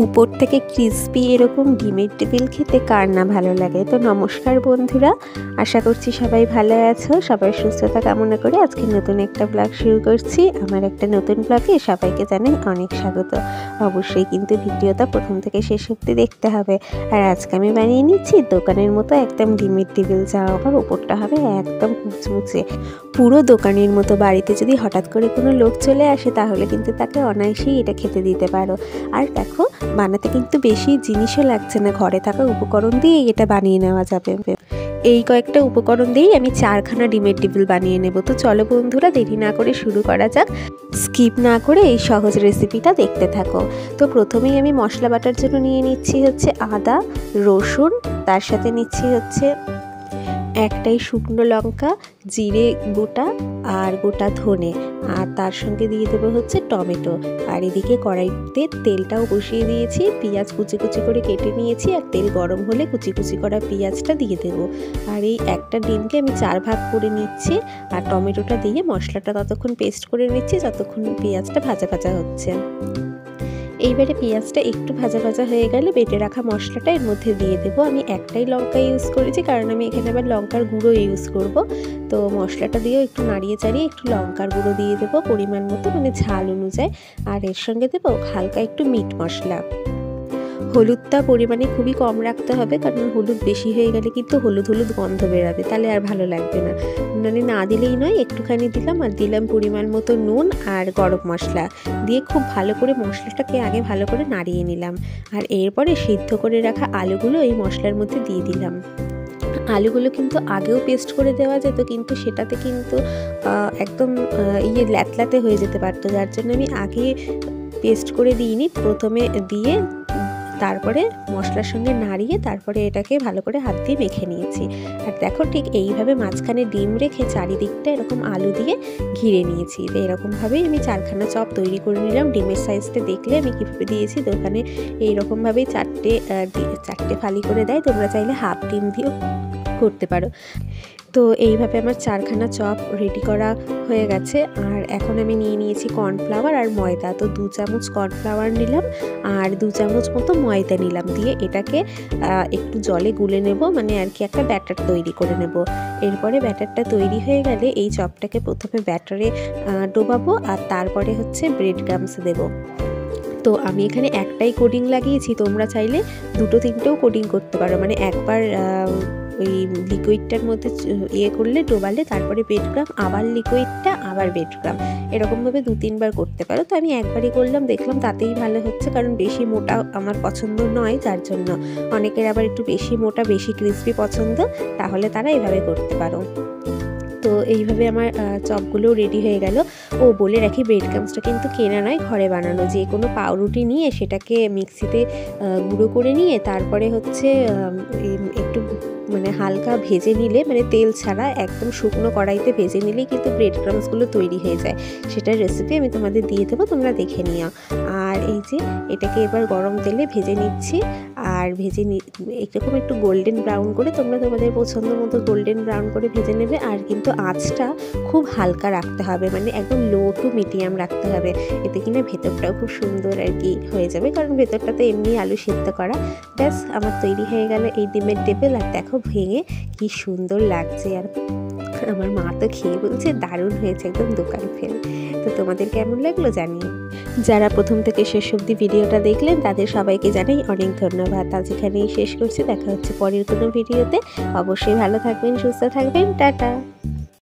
উপর থেকে ক্রিসপি এরকম ডিমের টেবিল খেতে কার না ভালো লাগে। তো নমস্কার বন্ধুরা, আশা করছি সবাই ভালো আছো। সবাই সুস্থতা কামনা করে আজকে নতুন একটা ব্লগ শুরু করছি। আমার একটা নতুন ব্লগে সবাইকে জানাই অনেক স্বাগত। অবশ্যই কিন্তু ভিডিওটা প্রথম থেকে শেষ অবধি দেখতে হবে। আর আজকে আমি বানিয়ে নিচ্ছি দোকানের মতো একদম ডিমের টেবিল, যা আবার ওপরটা হবে একদম মুচমুচে, পুরো দোকানের মতো। বাড়িতে যদি হঠাৎ করে কোনো লোক চলে আসে তাহলে কিন্তু তাকে অনায়াসেই এটা খেতে দিতে পারো। আর দেখো, বানাতে কিন্তু বেশি জিনিসও লাগছে না, ঘরে থাকা উপকরণ দিয়ে এটা বানিয়ে নেওয়া যাবে। এই কয়েকটা উপকরণ দিয়েই আমি 4খানা ডিমের টেবিল বানিয়ে নেব। তো চলো বন্ধুরা, দেরি না করে শুরু করা যাক। স্কিপ না করে এই সহজ রেসিপিটা দেখতে থাকো। তো প্রথমেই আমি মশলা বাটার জন্য নিয়ে নিচ্ছি হচ্ছে আদা, রসুন, তার সাথে নিচ্ছি হচ্ছে একটাই শুকনো লঙ্কা, জিরে গোটা আর গোটা ধনে, আর তার সঙ্গে দিয়ে দেবো হচ্ছে টমেটো। আর এদিকে কড়াইতে তেলটাও বসিয়ে দিয়েছি, পেঁয়াজ কুচি কুচি করে কেটে নিয়েছি, আর তেল গরম হলে কুচি কুচি করা পেঁয়াজটা দিয়ে দেবো। আর এই একটা ডিমকে আমি 4 ভাগ করে নিচ্ছি, আর টমেটোটা দিয়ে মশলাটা ততক্ষণ পেস্ট করে নিচ্ছি যতক্ষণ পেঁয়াজটা ভাজা ভাজা হচ্ছে। এইবারে পেঁয়াজটা একটু ভাজা ভাজা হয়ে গেলে বেটে রাখা মশলাটা এর মধ্যে দিয়ে দেবো। আমি একটাই লঙ্কা ইউজ করেছি, কারণ আমি এখানে আবার লঙ্কার গুঁড়ো ইউজ করব। তো মশলাটা দিয়েও একটু নাড়িয়ে চাড়িয়ে একটু লঙ্কার গুঁড়ো দিয়ে দেবো পরিমাণ মতো, মানে ঝাল অনুযায়ী। আর এর সঙ্গে দেবো হালকা একটু মিট মশলা। হলুদটা পরিমাণে খুবই কম রাখতে হবে, কারণ হলুদ বেশি হয়ে গেলে কিন্তু হলুদ হলুদ গন্ধ বেরাবে, তাহলে আর ভালো লাগবে না। মানে না দিলেই নয়, একটুখানি দিলাম। আর দিলাম পরিমাণ মতো নুন আর গরম মশলা দিয়ে খুব ভালো করে মশলাটাকে আগে ভালো করে নাড়িয়ে নিলাম। আর এরপরে সিদ্ধ করে রাখা আলুগুলো এই মশলার মধ্যে দিয়ে দিলাম। আলুগুলো কিন্তু আগেও পেস্ট করে দেওয়া যেত, কিন্তু সেটাতে কিন্তু একদম ল্যাতলাতে হয়ে যেতে পারতো, যার জন্য আমি আগে পেস্ট করে দিইনি। প্রথমে দিয়ে তারপরে মশলার সঙ্গে নাড়িয়ে তারপরে এটাকে ভালো করে হাত দিয়ে মেখে নিয়েছি। আর দেখো, ঠিক এইভাবে মাঝখানে ডিম রেখে চারিদিকটা এরকম আলু দিয়ে ঘিরে নিয়েছি। তো এরকমভাবেই আমি 4খানা চপ তৈরি করে নিলাম। ডিমের সাইজটা দেখলে আমি কীভাবে দিয়েছি, তো ওখানে এইরকমভাবেই 4টে ফালি করে দেয়। তোমরা চাইলে হাফ ডিম দিয়েও করতে পারো। তো এইভাবে আমার 4খানা চপ রেডি করা হয়ে গেছে। আর এখন আমি নিয়ে নিয়েছি কর্নফ্লাওয়ার আর ময়দা। তো 2 চামচ কর্নফ্লাওয়ার নিলাম আর 2 চামচ মতো ময়দা নিলাম, দিয়ে এটাকে একটু জলে গুলে নেব, মানে আর কি একটা ব্যাটার তৈরি করে নেব। এরপরে ব্যাটারটা তৈরি হয়ে গেলে এই চপটাকে প্রথমে ব্যাটারে ডোবাবো, আর তারপরে হচ্ছে ব্রেড ক্রাম্বস দেবো। তো আমি এখানে একটাই কোডিং লাগিয়েছি, তোমরা চাইলে 2-3টেও কোডিং করতে পারো। মানে একবার ওই লিকুইডটার মধ্যে করলে, ডোবালে, তারপরে ব্রেড ক্রাম্ব, আবার লিকুইডটা, আবার ব্রেড ক্রাম্ব, এরকমভাবে 2-3বার করতে পারো। তো আমি একবারই করলাম, দেখলাম তাতেই ভালো হচ্ছে, কারণ বেশি মোটা আমার পছন্দ নয়, যার জন্য। অনেকের আবার একটু বেশি মোটা বেশি ক্রিসপি পছন্দ, তাহলে তারা এইভাবে করতে পারো। তো এইভাবে আমার চপগুলো রেডি হয়ে গেল। ও বলে রাখি, ব্রেড ক্রাম্বসটা কিন্তু কেনা নয়, ঘরে বানানো। যে কোনো পাউরুটি নিয়ে সেটাকে মিক্সিতে গুঁড়ো করে নিয়ে তারপরে হচ্ছে একটু মানে হালকা ভেজে নিলে, মানে তেল ছাড়া একদম শুকনো কড়াইতে ভেজে নিলেই কিন্তু ব্রেড ক্রাম্বসগুলো তৈরি হয়ে যায়। সেটার রেসিপি আমি তোমাদের দিয়ে দেবো, তোমরা দেখে নিও। আর এই যে এটাকে এবার গরম তেলে ভেজে নিচ্ছি। আর এরকম একটু গোল্ডেন ব্রাউন করে, তোমরা তোমাদের পছন্দ মতো গোল্ডেন ব্রাউন করে ভেজে নেবে। আর কিন্তু আঁচটা খুব হালকা রাখতে হবে, মানে একদম লো টু মিডিয়াম রাখতে হবে, এতে কিনা ভেতরটাও খুব সুন্দর আর কি হয়ে যাবে, কারণ ভেতরটা তো এমনি আলু সিদ্ধ করা। ব্যাস, আমার তৈরি হয়ে গেল এই ডিমের টেবিল। আর দেখো ভেঙে কি সুন্দর লাগছে। আর আমার মা তো খেয়ে বলছে দারুণ হয়েছে, একদম দোকান ফেল। তো তোমাদের কেমন লাগলো জানিও। যারা প্রথম থেকে শেষ অবধি ভিডিওটা দেখলেন তাদের সবাইকে জানাই অনেক ধন্যবাদ। আজ এখানেই শেষ করছি, দেখা হচ্ছে পরের কোনো ভিডিওতে। অবশ্যই ভালো থাকবেন, সুস্থ থাকবেন, টাটা।